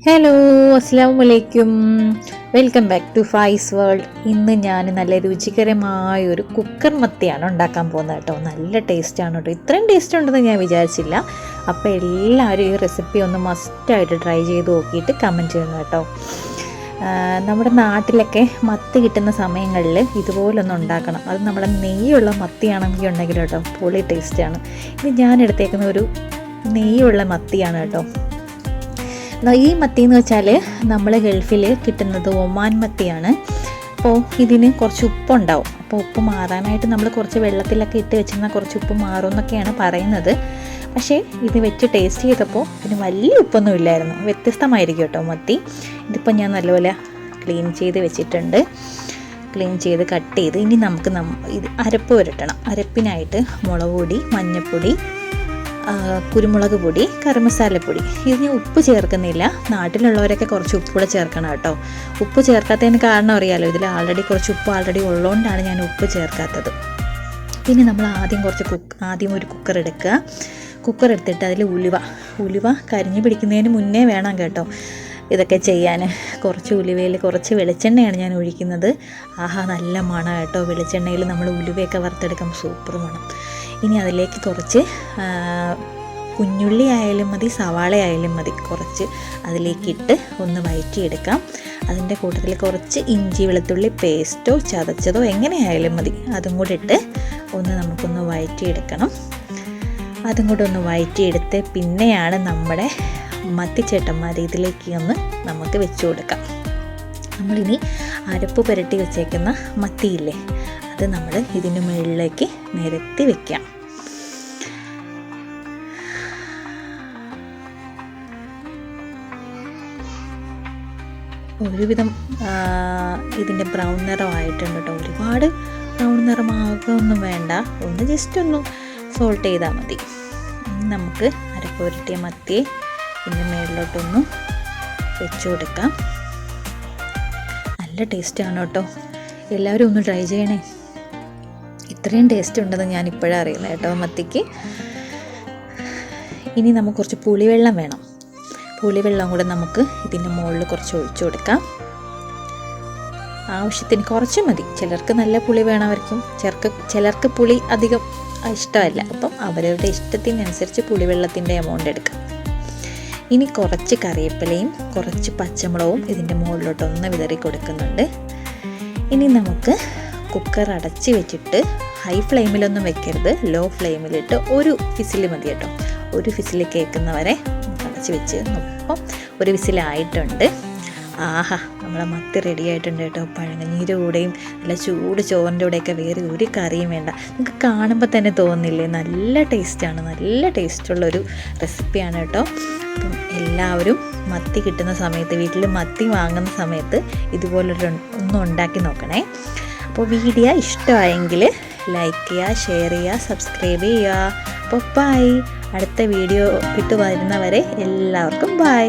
Hello, അസ്സാം വലൈക്കും. Welcome back to Faiz world. ഇന്ന് ഞാൻ നല്ല രുചികരമായ ഒരു കുക്കർ മത്തിയാണ് ഉണ്ടാക്കാൻ പോകുന്നത് കേട്ടോ. നല്ല ടേസ്റ്റാണ് കേട്ടോ. ഇത്രയും ടേസ്റ്റ് ഉണ്ടെന്ന് ഞാൻ വിചാരിച്ചില്ല. അപ്പോൾ എല്ലാവരും ഈ റെസിപ്പി ഒന്ന് മസ്റ്റായിട്ട് ട്രൈ ചെയ്ത് നോക്കിയിട്ട് കമൻറ്റ് ചെയ്യണം കേട്ടോ. നമ്മുടെ നാട്ടിലൊക്കെ മത്തി കിട്ടുന്ന സമയങ്ങളിൽ ഇതുപോലൊന്ന് ഉണ്ടാക്കണം. അത് നമ്മുടെ നെയ്യുള്ള മത്തിയാണെങ്കിൽ ഉണ്ടെങ്കിൽ കേട്ടോ പൊളി ടേസ്റ്റാണ്. ഇത് ഞാൻ എടുത്തേക്കുന്ന ഒരു നെയ്യുള്ള മത്തിയാണ് കേട്ടോ. ഈ മത്തി എന്ന് വെച്ചാൽ നമ്മൾ ഗൾഫിൽ കിട്ടുന്നത് ഒമാൻ മത്തിയാണ്. അപ്പോൾ ഇതിന് കുറച്ച് ഉപ്പുണ്ടാവും. അപ്പോൾ ഉപ്പ് മാറാനായിട്ട് നമ്മൾ കുറച്ച് വെള്ളത്തിലൊക്കെ ഇട്ട് വെച്ചിരുന്നാൽ കുറച്ച് ഉപ്പ് മാറും എന്നൊക്കെയാണ് പറയുന്നത്. പക്ഷേ ഇത് വെച്ച് ടേസ്റ്റ് ചെയ്തപ്പോൾ ഇതിന് വലിയ ഉപ്പൊന്നും ഇല്ലായിരുന്നു. വ്യത്യസ്തമായിരിക്കും കേട്ടോ മത്തി. ഇതിപ്പോൾ ഞാൻ നല്ലപോലെ ക്ലീൻ ചെയ്ത് വെച്ചിട്ടുണ്ട്. ക്ലീൻ ചെയ്ത് കട്ട് ചെയ്ത് ഇനി നമുക്ക് ഇത് അരപ്പ് പുരട്ടണം. അരപ്പിനായിട്ട് മുളക് പൊടി, മഞ്ഞൾപ്പൊടി, കുരുമുളക് പൊടി, ഗരം മസാലപ്പൊടി. ഇതിന് ഉപ്പ് ചേർക്കുന്നില്ല. നാട്ടിലുള്ളവരൊക്കെ കുറച്ച് ഉപ്പ് കൂടെ ചേർക്കണം കേട്ടോ. ഉപ്പ് ചേർക്കാത്തതിന് കാരണം അറിയാമല്ലോ, ഇതിൽ കുറച്ച് ഉപ്പ് ആൾറെഡി ഉള്ളതുകൊണ്ടാണ് ഞാൻ ഉപ്പ് ചേർക്കാത്തത്. പിന്നെ നമ്മൾ ആദ്യം ഒരു കുക്കർ എടുക്കുക. കുക്കർ എടുത്തിട്ട് അതിൽ ഉലുവ കരിഞ്ഞു പിടിക്കുന്നതിന് മുന്നേ വേണം കേട്ടോ ഇതൊക്കെ ചെയ്യാൻ. കുറച്ച് ഉലുവയിൽ കുറച്ച് വെളിച്ചെണ്ണയാണ് ഞാൻ ഒഴിക്കുന്നത്. ആഹാ, നല്ല മണം കേട്ടോ. വെളിച്ചെണ്ണയിൽ നമ്മൾ ഉലുവയൊക്കെ വറുത്തെടുക്കുമ്പോൾ സൂപ്പർ മണം. ഇനി അതിലേക്ക് കുറച്ച് കുഞ്ഞുള്ളി ആയാലും മതി, സവാള ആയാലും മതി, കുറച്ച് അതിലേക്കിട്ട് ഒന്ന് വഴറ്റിയെടുക്കാം. അതിൻ്റെ കൂട്ടത്തിൽ കുറച്ച് ഇഞ്ചി വെളുത്തുള്ളി പേസ്റ്റോ ചതച്ചതോ എങ്ങനെയായാലും മതി, അതും കൂടെ ഇട്ട് നമുക്കൊന്ന് വഴറ്റിയെടുക്കണം. അതും കൂടെ ഒന്ന് വഴറ്റിയെടുത്ത് പിന്നെയാണ് നമ്മുടെ മത്തിച്ചേട്ടന്മാർ ഇതിലേക്ക് നമുക്ക് വെച്ച് കൊടുക്കാം. നമ്മളിനി അരപ്പ് പുരട്ടി വെച്ചേക്കുന്ന മത്തിയില്ലേ, അത് നമ്മൾ ഇതിന് മുകളിലേക്ക് നിരത്തി വെക്കാം. ഒരുവിധം ഇതിൻ്റെ ബ്രൗൺ നിറമായിട്ടുണ്ട് കേട്ടോ. ഒരുപാട് ബ്രൗൺ നിറമാകൊന്നും വേണ്ട, ഒന്ന് ജസ്റ്റ് ഒന്ന് സോൾട്ട് ചെയ്താൽ മതി. നമുക്ക് അരപ്പ് പുരട്ടിയ മത്തിയെ ഇതിൻ്റെ മുകളിലോട്ടൊന്ന് വെച്ച് കൊടുക്കാം. നല്ല ടേസ്റ്റാണ് കേട്ടോ. എല്ലാവരും ഒന്ന് ട്രൈ ചെയ്യണേ. ഇത്രയും ടേസ്റ്റ് ഉണ്ടെന്ന് ഞാൻ ഇപ്പോഴാണ് അറിയുന്നത് കേട്ടോ മത്തിക്ക്. ഇനി നമുക്ക് കുറച്ച് പുളിവെള്ളം വേണം. പുളിവെള്ളം കൂടെ നമുക്ക് ഇതിൻ്റെ മുകളിൽ കുറച്ച് ഒഴിച്ചു കൊടുക്കാം. ആവശ്യത്തിന് കുറച്ച് മതി. ചിലർക്ക് നല്ല പുളി വേണമായിരിക്കും, ചിലർക്ക് പുളി അധികം ഇഷ്ടമല്ല. അപ്പം അവരവരുടെ ഇഷ്ടത്തിനനുസരിച്ച് പുളിവെള്ളത്തിൻ്റെ എമൗണ്ട് എടുക്കാം. ഇനി കുറച്ച് കറിവേപ്പിലയും കുറച്ച് പച്ചമുളകും ഇതിൻ്റെ മുകളിലോട്ടൊന്ന് വിതറി കൊടുക്കുന്നുണ്ട്. ഇനി നമുക്ക് കുക്കർ അടച്ച് വെച്ചിട്ട് ഹൈ ഫ്ലെയിമിലൊന്നും വെക്കരുത്, ലോ ഫ്ലെയിമിലിട്ട് ഒരു വിസിൽ മതി കേട്ടോ. ഒരു വിസിൽ കേൾക്കുന്നവരെ അടച്ച് വെച്ച് ഒപ്പം ഒരു വിസിലായിട്ടുണ്ട്. ആഹാ, നമ്മളെ മത്തി റെഡി ആയിട്ടുണ്ട് കേട്ടോ. പഴങ്കഞ്ഞീരുടെ കൂടെയും നല്ല ചൂട് ചോറിൻ്റെ കൂടെയൊക്കെ വേറെ ഒരു കറിയും വേണ്ട. നിങ്ങൾക്ക് കാണുമ്പോൾ തന്നെ തോന്നില്ലേ, നല്ല ടേസ്റ്റാണ്. നല്ല ടേസ്റ്റുള്ളൊരു റെസിപ്പിയാണ് കേട്ടോ. അപ്പം എല്ലാവരും മത്തി കിട്ടുന്ന സമയത്ത്, വീട്ടിൽ മത്തി വാങ്ങുന്ന സമയത്ത് ഒന്ന് ഉണ്ടാക്കി നോക്കണേ. അപ്പോൾ വീഡിയോ ഇഷ്ടമായെങ്കിൽ ലൈക്ക് ചെയ്യുക, ഷെയർ ചെയ്യുക, സബ്സ്ക്രൈബ് ചെയ്യുക. അപ്പോൾ ബൈ. അടുത്ത വീഡിയോ ഇട്ട് വരുന്നവരെ എല്ലാവർക്കും ബൈ.